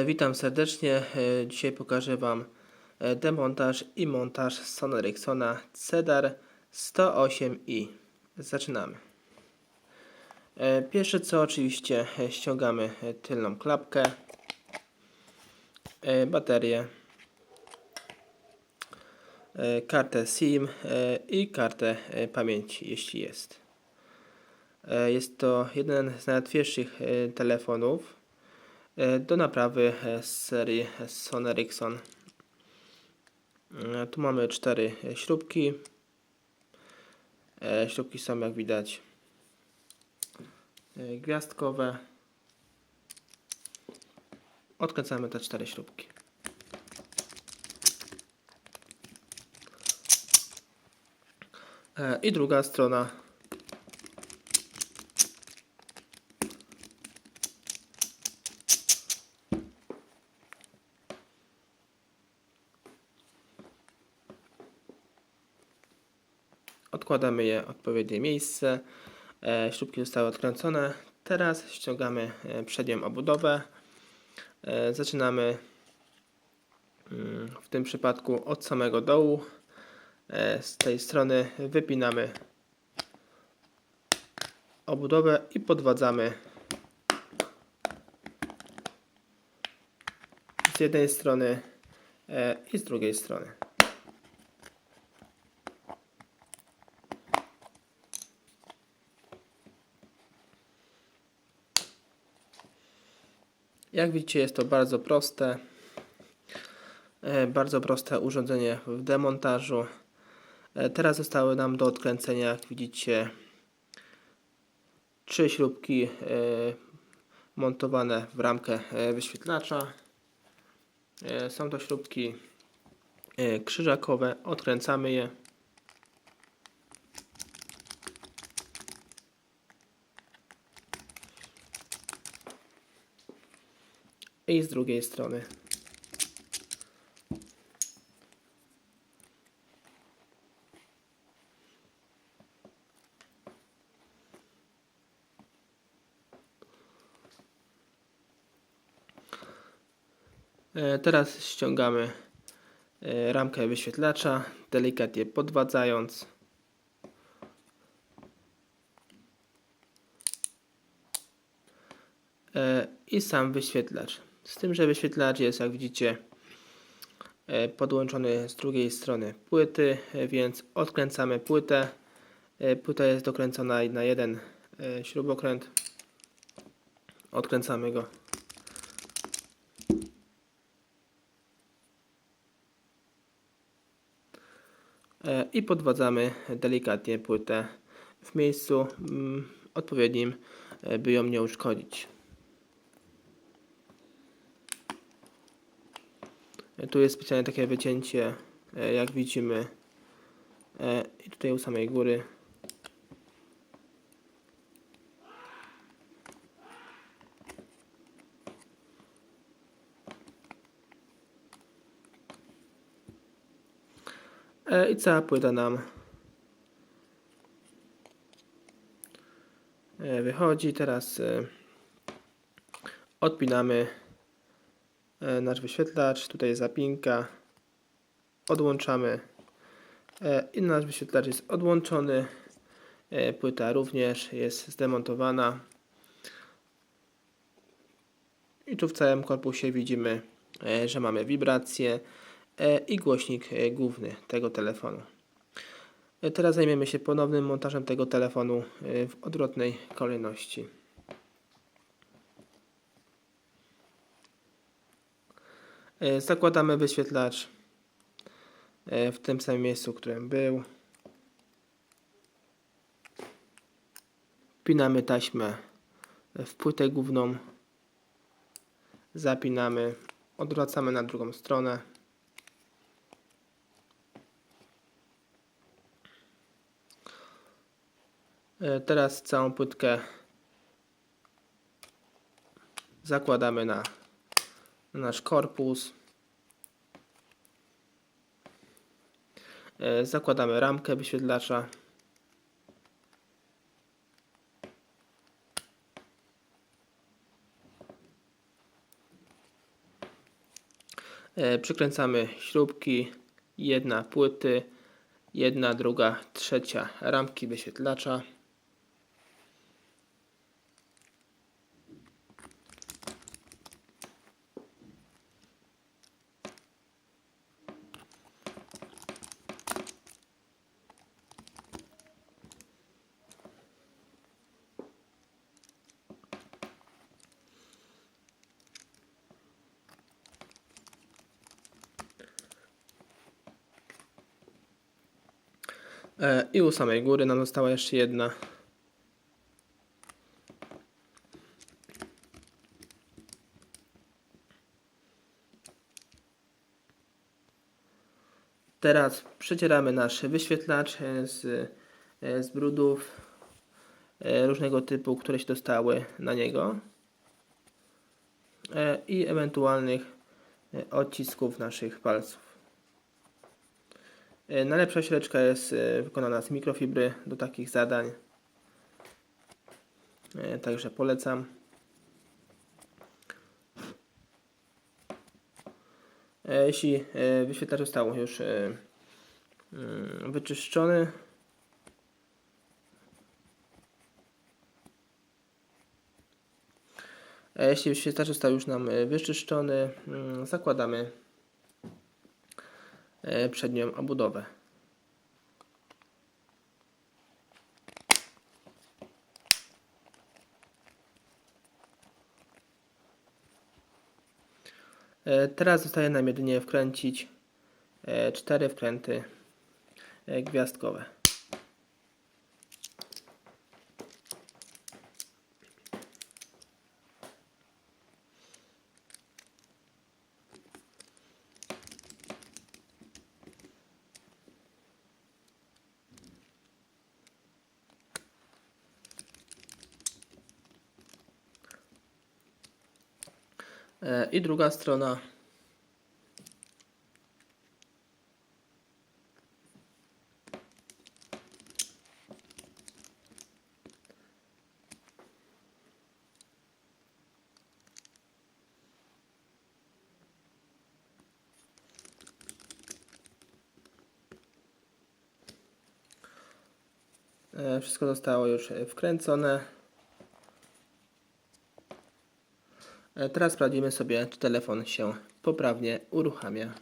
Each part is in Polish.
Witam serdecznie. Dzisiaj pokażę Wam demontaż i montaż Sony Ericssona Cedar 108i. Zaczynamy. Pierwsze co, oczywiście ściągamy tylną klapkę, baterię, kartę SIM i kartę pamięci, jeśli jest. Jest to jeden z najłatwiejszych telefonów do naprawy z serii Sony Ericsson. Tu mamy 4 śrubki. Śrubki są, jak widać, gwiazdkowe. Odkręcamy te 4 śrubki. I druga strona. Odkładamy je w odpowiednie miejsce. Śrubki zostały odkręcone. Teraz ściągamy przednią obudowę. Zaczynamy w tym przypadku od samego dołu. Z tej strony wypinamy obudowę i podwadzamy z jednej strony i z drugiej strony. Jak widzicie, jest to bardzo proste urządzenie w demontażu. Teraz zostały nam do odkręcenia, jak widzicie, 3 śrubki montowane w ramkę wyświetlacza. Są to śrubki krzyżakowe. Odkręcamy je. I z drugiej strony. Teraz ściągamy ramkę wyświetlacza, delikatnie podwadzając. I sam wyświetlacz. Z tym, że wyświetlacz jest, jak widzicie, podłączony z drugiej strony płyty, więc odkręcamy płytę. Płyta jest dokręcona na jeden śrubokręt. Odkręcamy go. I podwadzamy delikatnie płytę w miejscu odpowiednim, by ją nie uszkodzić. Tu jest specjalnie takie wycięcie, jak widzimy, i tutaj u samej góry. I cała płyta nam wychodzi. Teraz odpinamy nasz wyświetlacz. Tutaj jest zapinka. Odłączamy i nasz wyświetlacz jest odłączony. Płyta również jest zdemontowana. I tu w całym korpusie widzimy, że mamy wibrację i głośnik główny tego telefonu. Teraz zajmiemy się ponownym montażem tego telefonu w odwrotnej kolejności. Zakładamy wyświetlacz w tym samym miejscu, w którym był. Wpinamy taśmę w płytę główną. Zapinamy, odwracamy na drugą stronę. Teraz całą płytkę zakładamy na nasz korpus. Zakładamy ramkę wyświetlacza. Przykręcamy śrubki, jedna płyty, jedna, druga, trzecia ramki wyświetlacza. I u samej góry nam została jeszcze jedna. Teraz przecieramy nasz wyświetlacz z brudów różnego typu, które się dostały na niego i ewentualnych odcisków naszych palców. Najlepsza ściereczka jest wykonana z mikrofibry do takich zadań, także polecam. Jeśli wyświetlacz został już wyczyszczony, jeśli wyświetlacz został już nam wyczyszczony, zakładamy przednią obudowę. Teraz zostaje nam jedynie wkręcić 4 wkręty gwiazdkowe. I druga strona. Wszystko zostało już wkręcone. Teraz sprawdzimy sobie, czy telefon się poprawnie uruchamia.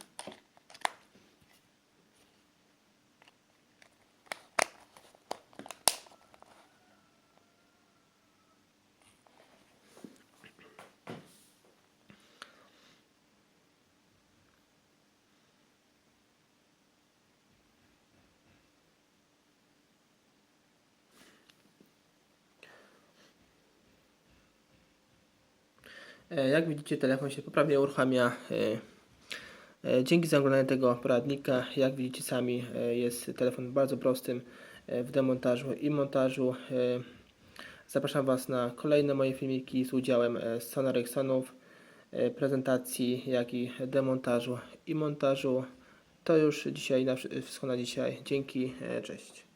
Jak widzicie, telefon się poprawnie uruchamia. Dzięki za oglądanie tego poradnika. Jak widzicie sami, jest telefon bardzo prostym w demontażu i montażu. Zapraszam Was na kolejne moje filmiki z udziałem Sony Ericssonów, prezentacji, jak i demontażu i montażu. To już dzisiaj wszystko na dzisiaj. Dzięki, cześć.